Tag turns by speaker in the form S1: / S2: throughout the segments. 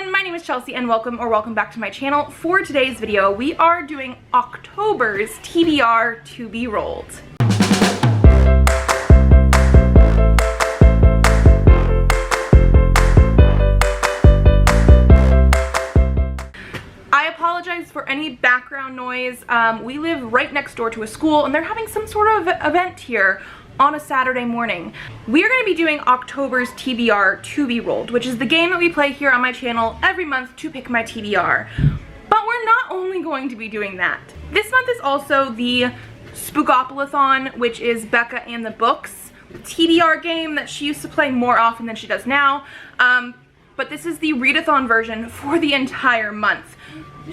S1: everyone, my name is Chelsea and welcome back to my channel. For today's video, we are doing October's TBR to be rolled. I apologize for any background noise. We live right next door to a school and they're having some sort of event here on a Saturday morning. We are going to be doing October's TBR to be rolled, which is the game that we play here on my channel every month to pick my TBR. But we're not only going to be doing that. This month is also the Spookoplathon, which is Becca and the Books TBR game that she used to play more often than she does now. But this is the readathon version for the entire month.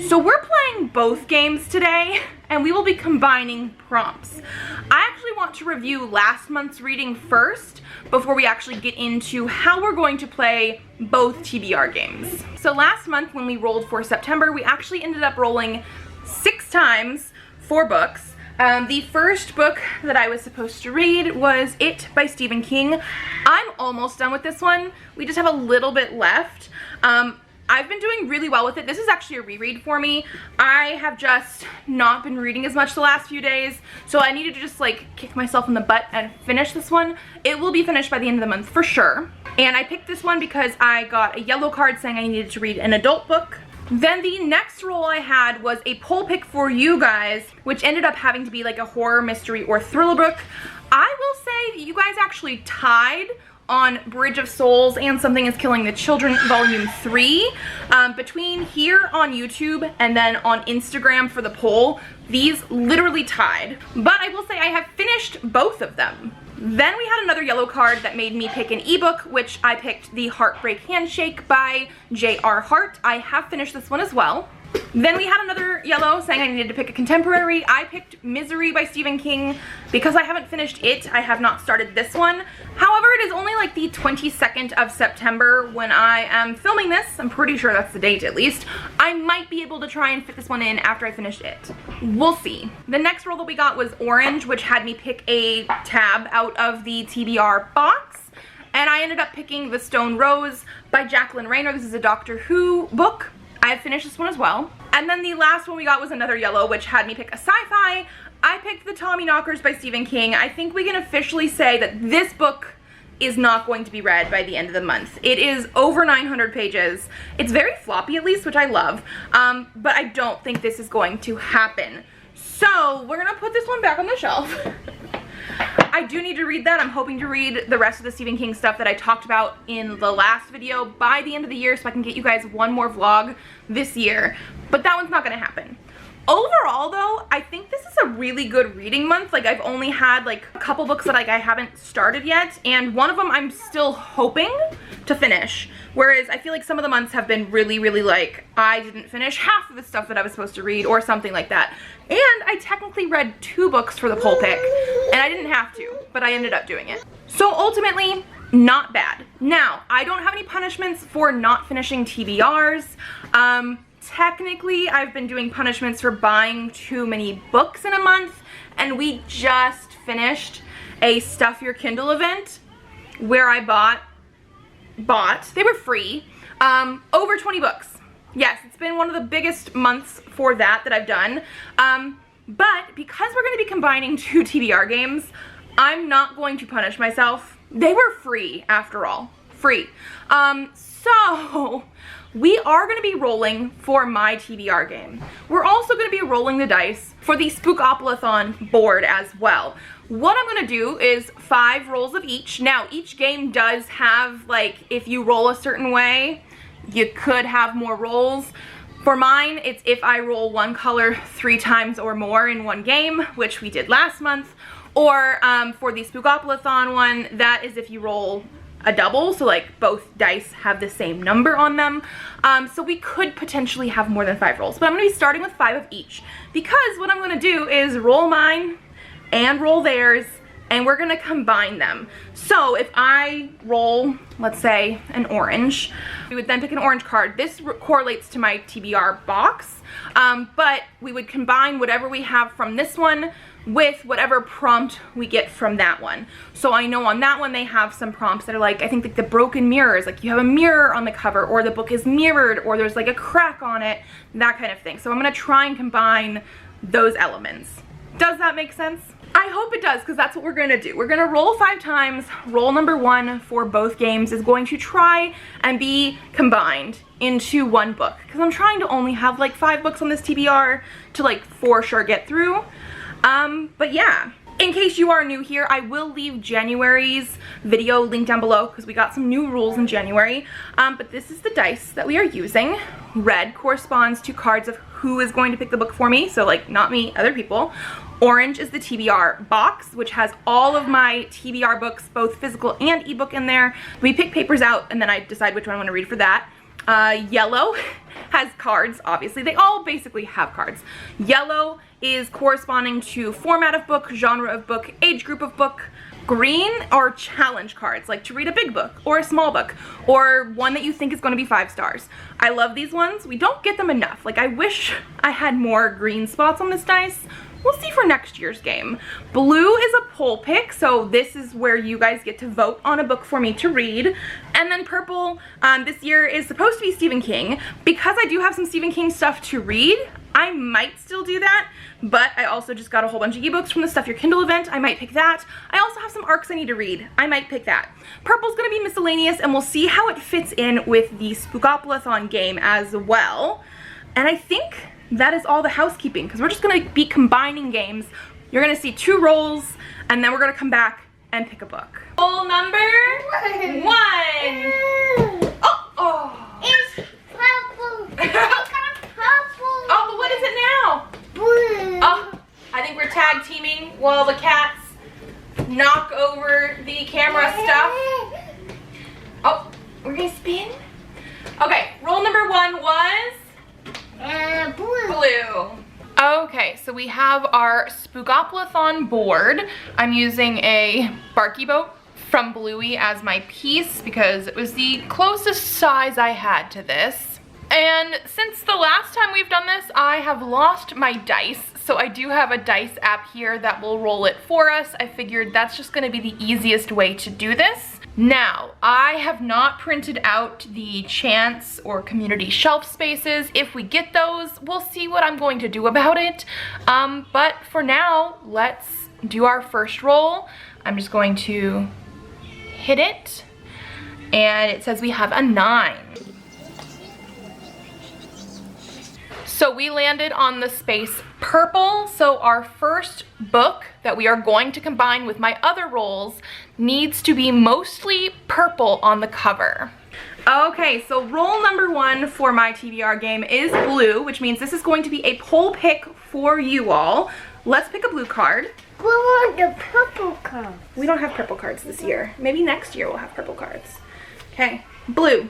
S1: So we're playing both games today, and we will be combining prompts. I actually want to review last month's reading first before we actually get into how we're going to play both TBR games. So last month when we rolled for September, we actually ended up rolling 6 times 4 books. The first book that I was supposed to read was It by Stephen King. I'm almost done with this one. We just have a little bit left. I've been doing really well with it. This is actually a reread for me. I have just not been reading as much the last few days, so I needed to just like kick myself in the butt and finish this one. It will be finished by the end of the month for sure. And I picked this one because I got a yellow card saying I needed to read an adult book. Then the next roll I had was a poll pick for you guys, which ended up having to be like a horror, mystery, or thriller book. I will say that you guys actually tied on Bridge of Souls and Something is Killing the Children Volume 3. Between here on YouTube and then on Instagram for the poll, these literally tied. But I will say I have finished both of them. Then we had another yellow card that made me pick an ebook, which I picked The Heartbreak Handshake by J.R. Hart. I have finished this one as well. Then we had another yellow saying I needed to pick a contemporary. I picked Misery by Stephen King. Because I haven't finished it, I have not started this one. However, it is only like the 22nd of September when I am filming this. I'm pretty sure that's the date at least. I might be able to try and fit this one in after I finish it. We'll see. The next roll that we got was Orange, which had me pick a tab out of the TBR box. And I ended up picking The Stone Rose by Jacqueline Rayner. This is a Doctor Who book. I have finished this one as well. And then the last one we got was another yellow, which had me pick a sci-fi. I picked The Tommyknockers by Stephen King. I think we can officially say that this book is not going to be read by the end of the month. It is over 900 pages. It's very floppy at least, which I love. But I don't think this is going to happen. So we're gonna put this one back on the shelf. I do need to read that. I'm hoping to read the rest of the Stephen King stuff that I talked about in the last video by the end of the year so I can get you guys one more vlog this year. But that one's not gonna happen. Overall though, I think this is a really good reading month. Like I've only had like a couple books that like I haven't started yet, and one of them I'm still hoping to finish. Whereas I feel like some of the months have been really like, I didn't finish half of the stuff that I was supposed to read or something like that. And I technically read 2 books for the poll pick, and I didn't have to, but I ended up doing it. So ultimately, not bad. Now, I don't have any punishments for not finishing TBRs. Technically, I've been doing punishments for buying too many books in a month, and we just finished a Stuff Your Kindle event where I bought, they were free, over 20 books. Yes, it's been one of the biggest months for that I've done. But because we're going to be combining 2 TBR games, I'm not going to punish myself. They were free after all. Free. So we are going to be rolling for my TBR game. We're also going to be rolling the dice for the Spookoplathon board as well. What I'm going to do is 5 rolls of each. Now, each game does have, like, if you roll a certain way, you could have more rolls. For mine, it's if I roll one color 3 times or more in one game, which we did last month. Or for the Spookoplathon one, that is if you roll a double, so like both dice have the same number on them. So we could potentially have more than 5 rolls, but I'm going to be starting with 5 of each because what I'm going to do is roll mine and roll theirs, and we're going to combine them. So if I roll, let's say, an orange, we would then pick an orange card. This correlates to my TBR box, but we would combine whatever we have from this one with whatever prompt we get from that one. So I know on that one they have some prompts that are like, I think like the broken mirrors, like you have a mirror on the cover, or the book is mirrored, or there's like a crack on it, that kind of thing. So I'm gonna try and combine those elements. Does that make sense? I hope it does, because that's what we're gonna do. We're gonna roll 5 times. Roll number 1 for both games is going to try and be combined into one book, because I'm trying to only have like 5 books on this TBR to like for sure get through. But yeah, in case you are new here, I will leave January's video linked down below because we got some new rules in January. But this is the dice that we are using. Red corresponds to cards of who is going to pick the book for me, so like not me, other people. Orange is the TBR box, which has all of my TBR books, both physical and ebook in there. We pick papers out and then I decide which one I want to read for that. Yellow has cards, obviously. They all basically have cards. Yellow is corresponding to format of book, genre of book, age group of book. Green are challenge cards, like to read a big book or a small book or one that you think is going to be 5 stars. I love these ones. We don't get them enough. Like I wish I had more green spots on this dice. We'll see for next year's game. Blue is a poll pick, so this is where you guys get to vote on a book for me to read. And then purple this year is supposed to be Stephen King. Because I do have some Stephen King stuff to read, I might still do that, but I also just got a whole bunch of ebooks from the Stuff Your Kindle event. I might pick that. I also have some ARCs I need to read. I might pick that. Purple's gonna be miscellaneous, and we'll see how it fits in with the Spookoplathon game as well. And I think that is all the housekeeping, because we're just gonna be combining games. You're gonna see 2 rolls, and then we're gonna come back and pick a book. Roll number 1.
S2: It's purple. I got purple.
S1: Oh, but what is it now?
S2: Blue.
S1: Oh, I think we're tag teaming while the cats knock over the camera stuff. Oh, we're gonna spin? Okay, roll number 1 was? Blue. Okay, so we have our Spookoplathon board. I'm using a Barky Boat from Bluey as my piece because it was the closest size I had to this. And since the last time we've done this, I have lost my dice. So I do have a dice app here that will roll it for us. I figured that's just gonna be the easiest way to do this. Now, I have not printed out the chance or community shelf spaces. If we get those, we'll see what I'm going to do about it. But for now, let's do our first roll. I'm just going to hit it, and it says we have a 9. So we landed on the space purple, so our first book that we are going to combine with my other rolls needs to be mostly purple on the cover. Okay, so roll number 1 for my TBR game is blue, which means this is going to be a poll pick for you all. Let's pick a blue card.
S2: We want the purple card.
S1: We don't have purple cards this year. Maybe next year we'll have purple cards. Okay, blue.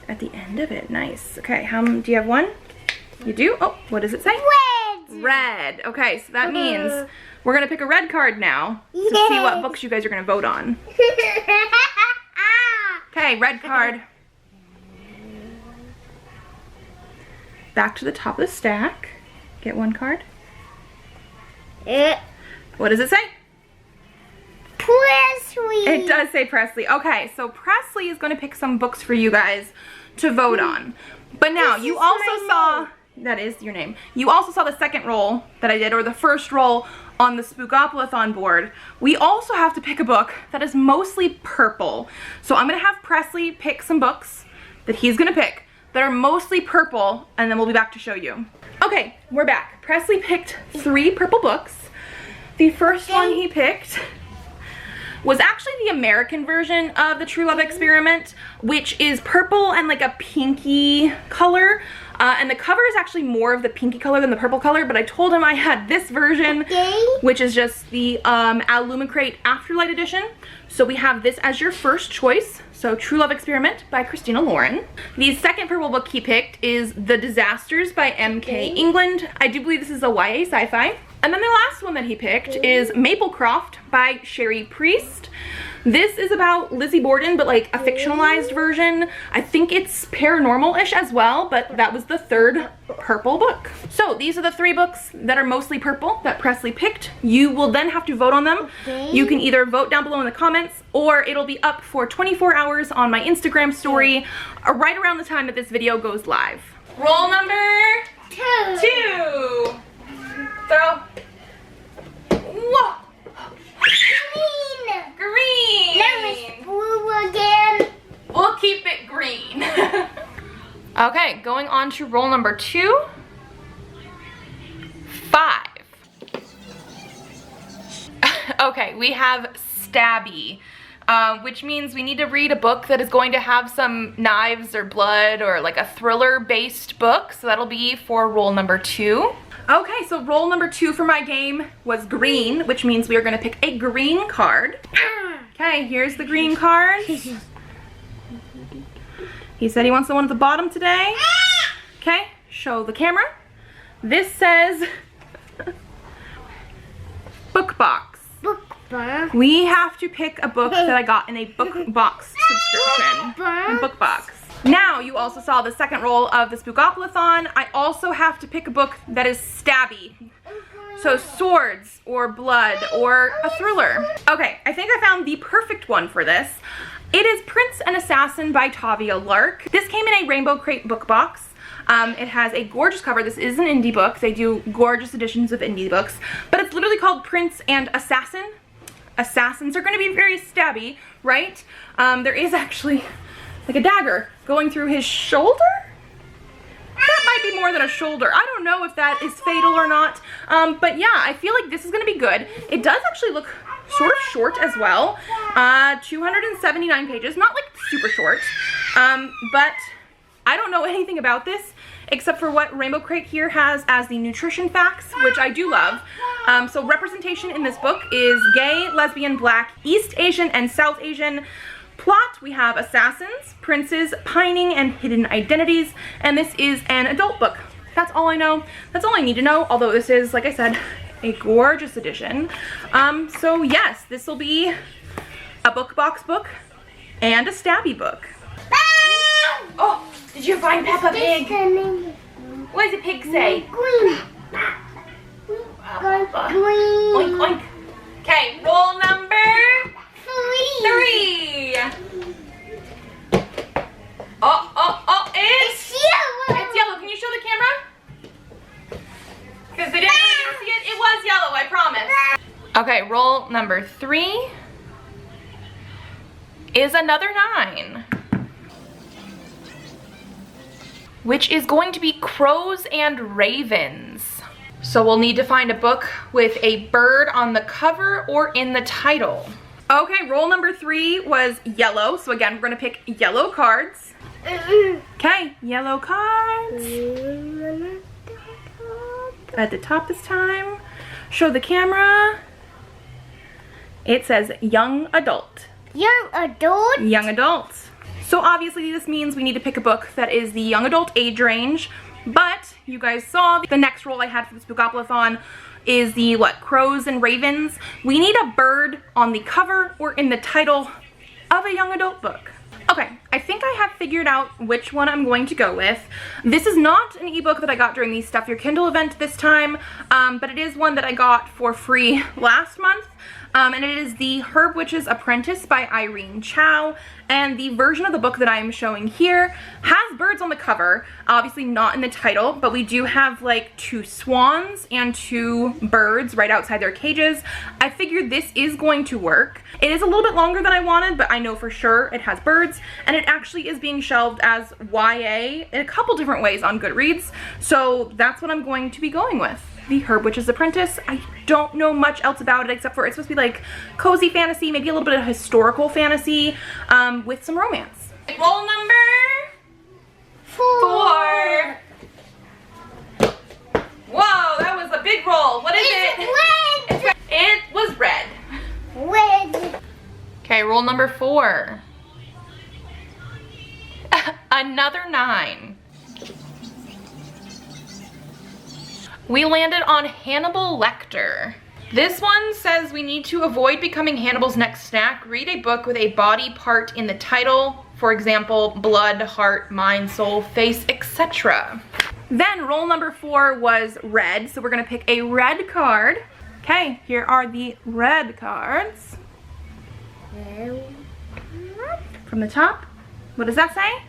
S1: At the end of it, nice. Okay, do you have 1? You do? Oh, what does it say?
S2: Red.
S1: Red. Okay, so that means we're gonna pick a red card now to see what books you guys are gonna vote on. Okay, red card. Back to the top of the stack. Get 1 card. What does it say?
S2: Presley.
S1: It does say Presley. Okay, so Presley is going to pick some books for you guys to vote on. But now, you also saw, that is your name, you also saw the second roll that I did, or the first roll on the Spookoplathon board. We also have to pick a book that is mostly purple. So I'm going to have Presley pick some books that he's going to pick that are mostly purple, and then we'll be back to show you. Okay, we're back. Presley picked 3 purple books. The first one he picked was actually the American version of the True Love Experiment, which is purple and like a pinky color. And the cover is actually more of the pinky color than the purple color, but I told him I had this version, which is just the Illumicrate Afterlight edition. So we have this as your first choice. So True Love Experiment by Christina Lauren. The second purple book he picked is The Disasters by M.K. England. I do believe this is a YA sci-fi. And then the last one that he picked is Maplecroft by Sherry Priest. This is about Lizzie Borden, but like a fictionalized version. I think it's paranormal-ish as well, but that was the third purple book. So these are the 3 books that are mostly purple that Presley picked. You will then have to vote on them. You can either vote down below in the comments, or it'll be up for 24 hours on my Instagram story right around the time that this video goes live. Roll number 2. Throw. Whoa. Green.
S2: Now it's blue again.
S1: We'll keep it green. Okay, going on to roll number 2. 5. Okay, we have Stabby, which means we need to read a book that is going to have some knives or blood or like a thriller-based book. So that'll be for roll number 2. Okay, so roll number 2 for my game was green, which means we are gonna pick a green card. Okay, here's the green card. He said he wants the one at the bottom today. Okay, show the camera. This says book box.
S2: Book box.
S1: We have to pick a book that I got in a book box subscription. A book box. Now, you also saw the second roll of the Spookoplathon. I also have to pick a book that is stabby. So swords or blood or a thriller. Okay, I think I found the perfect one for this. It is Prince and Assassin by Tavia Lark. This came in a Rainbow Crate book box. It has a gorgeous cover. This is an indie book. They do gorgeous editions of indie books, but it's literally called Prince and Assassin. Assassins are going to be very stabby, right? There is actually like a dagger going through his shoulder? That might be more than a shoulder. I don't know if that is fatal or not. But yeah, I feel like this is gonna be good. It does actually look sort of short as well. 279 pages, not like super short. But I don't know anything about this except for what Rainbow Crate here has as the nutrition facts, which I do love. So representation in this book is gay, lesbian, black, East Asian, and South Asian. Plot, we have assassins, princes, pining, and hidden identities, and this is an adult book. That's all I know. That's all I need to know, although this is, like I said, a gorgeous edition. So yes, this will be a book box book and a stabby book. Oh, did you find Peppa Pig? What does the pig say?
S2: Green.
S1: Oink, oink. Okay, roll number 3. Oh, it's
S2: yellow.
S1: It's yellow. Can you show the camera? Because they didn't really see it. It was yellow, I promise. Okay, roll number 3 is another 9, which is going to be Crows and Ravens. So we'll need to find a book with a bird on the cover or in the title. Okay, roll number 3 was yellow. So again, we're gonna pick yellow cards. Okay, yellow cards. At the top this time. Show the camera. It says young adult.
S2: Young adult?
S1: Young adult. So obviously this means we need to pick a book that is the young adult age range, but you guys saw the next roll I had for the Spookoplathon is the, what, Crows and Ravens. We need a bird on the cover or in the title of a young adult book. Okay, I think I have figured out which one I'm going to go with. This is not an ebook that I got during the Stuff Your Kindle event this time, but it is one that I got for free last month. And it is the Herb Witch's Apprentice by Irene Chow. And the version of the book that I'm showing here has birds on the cover, obviously not in the title, but we do have like 2 swans and 2 birds right outside their cages. I figured this is going to work. It is a little bit longer than I wanted, but I know for sure it has birds, and it actually is being shelved as YA in a couple different ways on Goodreads. So that's what I'm going to be going with. The Herb Witch's Apprentice. I don't know much else about it except for it's supposed to be like cozy fantasy, maybe a little bit of historical fantasy, with some romance. Roll number 4. Whoa, that was a big roll. What is it?
S2: Red.
S1: It was red.
S2: Red.
S1: Okay, roll number 4. Another 9. We landed on Hannibal Lecter. This one says we need to avoid becoming Hannibal's next snack. Read a book with a body part in the title. For example, blood, heart, mind, soul, face, etc. Then roll number 4 was red. So we're gonna pick a red card. Okay, here are the red cards. From the top, what does that say?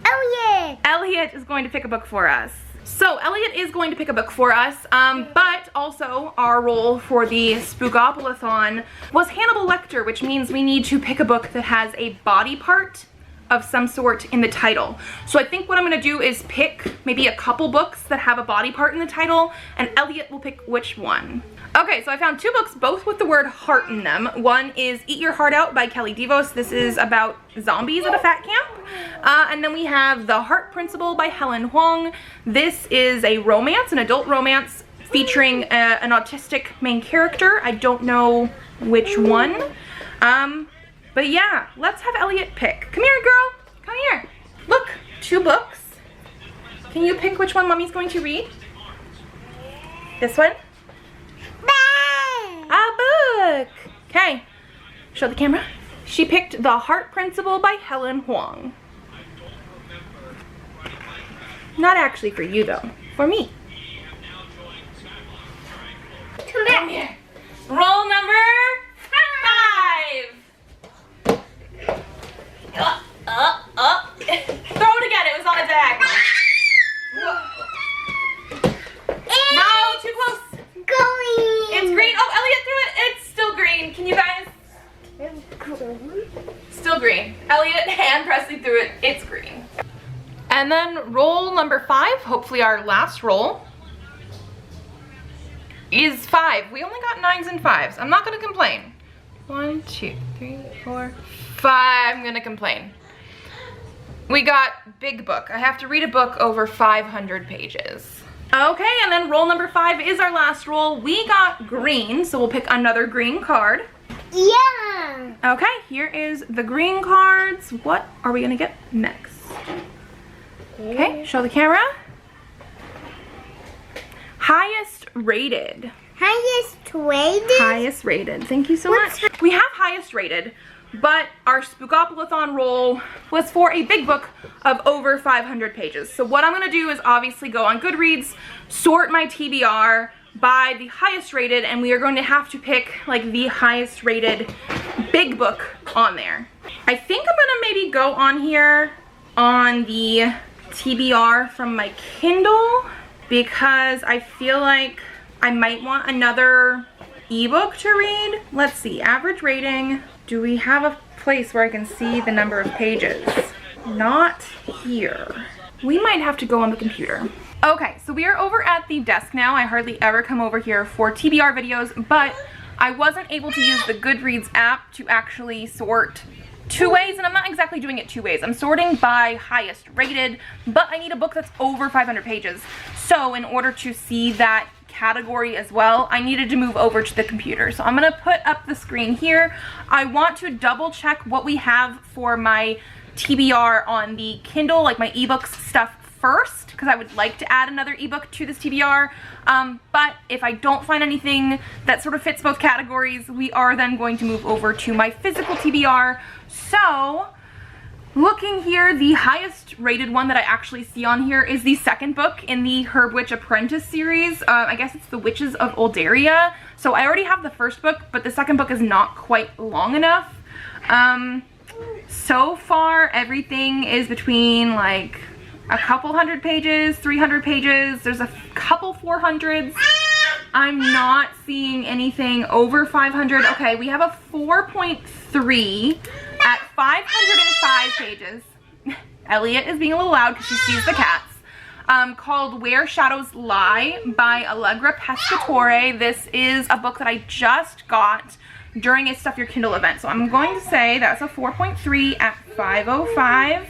S2: Elliot.
S1: Elliot is going to pick a book for us. So Elliot is going to pick a book for us, but also our role for the Spookoplathon was Hannibal Lecter, which means we need to pick a book that has a body part of some sort in the title. So I think what I'm gonna do is pick maybe a couple books that have a body part in the title, and Elliot will pick which one. Okay, so I found 2 books, both with the word heart in them. One is Eat Your Heart Out by Kelly DeVos. This is about zombies at a fat camp. And then we have The Heart Principle by Helen Huang. This is a romance, an adult romance, featuring an autistic main character. I don't know which one. But yeah, let's have Elliot pick. Come here, girl. Come here. Look, 2 books. Can you pick which one Mommy's going to read? This one? A book. Okay, show the camera. She picked The Heart Principle by Helen Huang. Not actually for you though, for me. Come here. Roll number 5. Throw it again, it was on a diagonal. No, too close.
S2: Green.
S1: It's green. Oh, Elliot threw it. It's still green. Can you guys? Still green. Elliot and Presley threw it. It's green. And then roll number 5, hopefully our last roll, is 5. We only got 9s and 5s. I'm not gonna complain. 1, 2, 3, 4, 5. I'm gonna complain. We got big book. I have to read a book over 500 pages. Okay, and then roll number 5 is our last roll. We got green, so we'll pick another green card.
S2: Yeah.
S1: Okay, here is the green cards. What are we gonna get next? Okay, show the camera. Highest rated.
S2: Highest rated?
S1: Highest rated. Thank you so much. We have highest rated, but our Spookoplathon roll was for a big book of over 500 pages. So what I'm gonna do is obviously go on Goodreads, sort my TBR by the highest rated, and we are going to have to pick like the highest rated big book on there. I think I'm gonna maybe go on here on the TBR from my Kindle because I feel like I might want another ebook to read. Let's see, average rating. Do we have a place where I can see the number of pages? Not here. We might have to go on the computer. Okay, so we are over at the desk now. I hardly ever come over here for TBR videos, but I wasn't able to use the Goodreads app to actually sort 2 ways, and I'm not exactly doing it 2 ways. I'm sorting by highest rated, but I need a book that's over 500 pages. So in order to see that category as well, I needed to move over to the computer. So I'm gonna put up the screen here. I want to double check what we have for my TBR on the Kindle, like my ebooks stuff first, because I would like to add another ebook to this TBR. But if I don't find anything that sort of fits both categories, we are then going to move over to my physical TBR. So looking here, the highest rated one that I actually see on here is the second book in the Herb Witch Apprentice series. I guess it's The Witches of Oldaria. So I already have the first book, but the second book is not quite long enough. So far, everything is between like a couple hundred pages, 300 pages. There's a couple 400s. I'm not seeing anything over 500. Okay, we have a 4.3 at 505 pages. Elliot is being a little loud because she sees the cats. Called Where Shadows Lie by Allegra Pescatore. This is a book that I just got during a Stuff Your Kindle event. So I'm going to say that's a 4.3 at 505.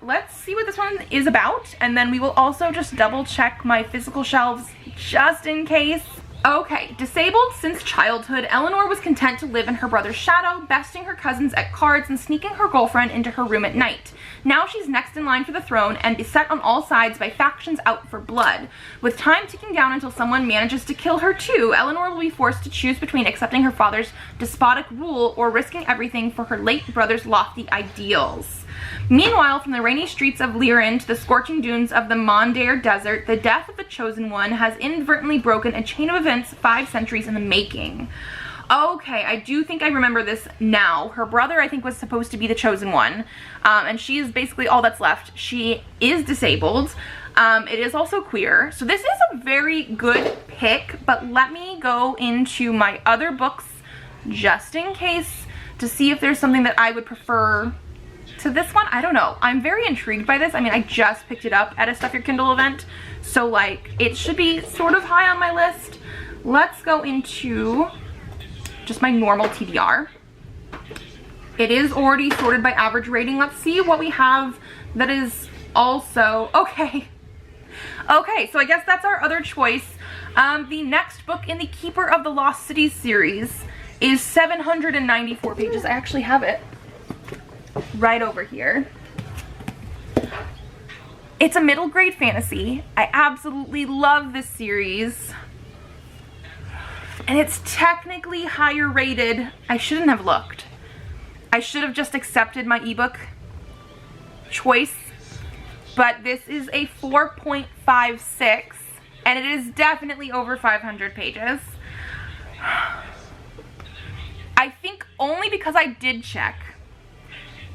S1: Let's see what this one is about, and then we will also just double check my physical shelves just in case. Okay, disabled since childhood, Eleanor was content to live in her brother's shadow, besting her cousins at cards and sneaking her girlfriend into her room at night. Now she's next in line for the throne and beset on all sides by factions out for blood. With time ticking down until someone manages to kill her too, Eleanor will be forced to choose between accepting her father's despotic rule or risking everything for her late brother's lofty ideals. Meanwhile, from the rainy streets of Liren to the scorching dunes of the Mondaire Desert, the death of the Chosen One has inadvertently broken a chain of events 5 centuries in the making. Okay, I do think I remember this now. Her brother, I think, was supposed to be the Chosen One, and she is basically all that's left. She is disabled. It is also queer, so this is a very good pick, but let me go into my other books just in case to see if there's something that I would prefer to this one. I don't know. I'm very intrigued by this. I mean, I just picked it up at a Stuff Your Kindle event, so like it should be sort of high on my list. Let's go into just my normal TBR. It is already sorted by average rating. Let's see what we have that is also okay. Okay, so I guess that's our other choice. The next book in the Keeper of the Lost Cities series is 794 pages. I actually have it right over here. It's a middle grade fantasy. I absolutely love this series. And it's technically higher rated. I shouldn't have looked. I should have just accepted my ebook choice. But this is a 4.56 and it is definitely over 500 pages. I think only because I did check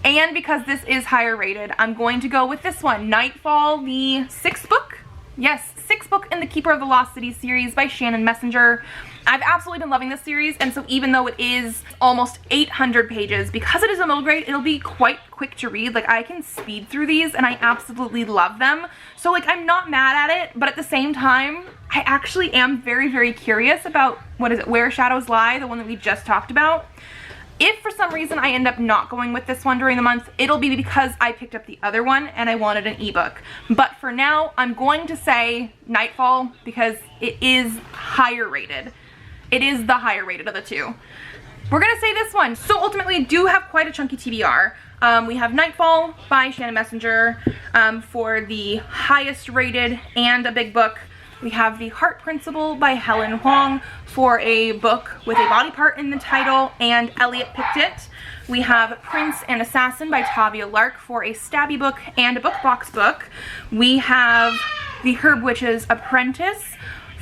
S1: and because this is higher rated, I'm going to go with this one, Nightfall, the 6th book. Yes, 6th book in the Keeper of the Lost Cities series by Shannon Messenger. I've absolutely been loving this series, and so even though it is almost 800 pages, because it is a middle grade, it'll be quite quick to read. Like, I can speed through these, and I absolutely love them. So, like, I'm not mad at it, but at the same time, I actually am very, very curious about, what is it, Where Shadows Lie, the one that we just talked about. If for some reason I end up not going with this one during the month, it'll be because I picked up the other one and I wanted an ebook. But for now, I'm going to say Nightfall because it is higher rated. It is the higher rated of the two. We're gonna say this one. So ultimately, I do have quite a chunky TBR. We have Nightfall by Shannon Messenger for the highest rated and a big book. We have The Heart Principle by Helen Huang for a book with a body part in the title, and Elliot picked it. We have Prince and Assassin by Tavia Lark for a stabby book and a book box book. We have The Herb Witch's Apprentice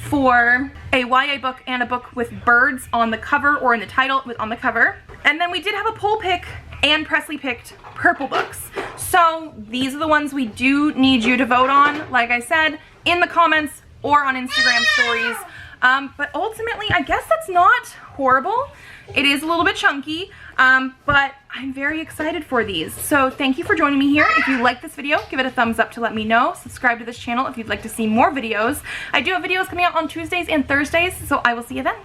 S1: for a YA book and a book with birds on the cover, or in the title with on the cover. And then we did have a poll pick, and Presley picked purple books. So these are the ones we do need you to vote on, like I said, in the comments or on Instagram stories. But ultimately, I guess that's not horrible. It is a little bit chunky, but I'm very excited for these. So thank you for joining me here. If you like this video, give it a thumbs up to let me know. Subscribe to this channel if you'd like to see more videos. I do have videos coming out on Tuesdays and Thursdays, so I will see you then.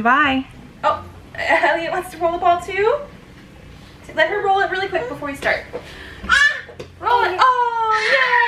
S1: Bye. Oh, Elliot wants to roll the ball too? Let her roll it really quick before we start. Roll it. Oh, yeah.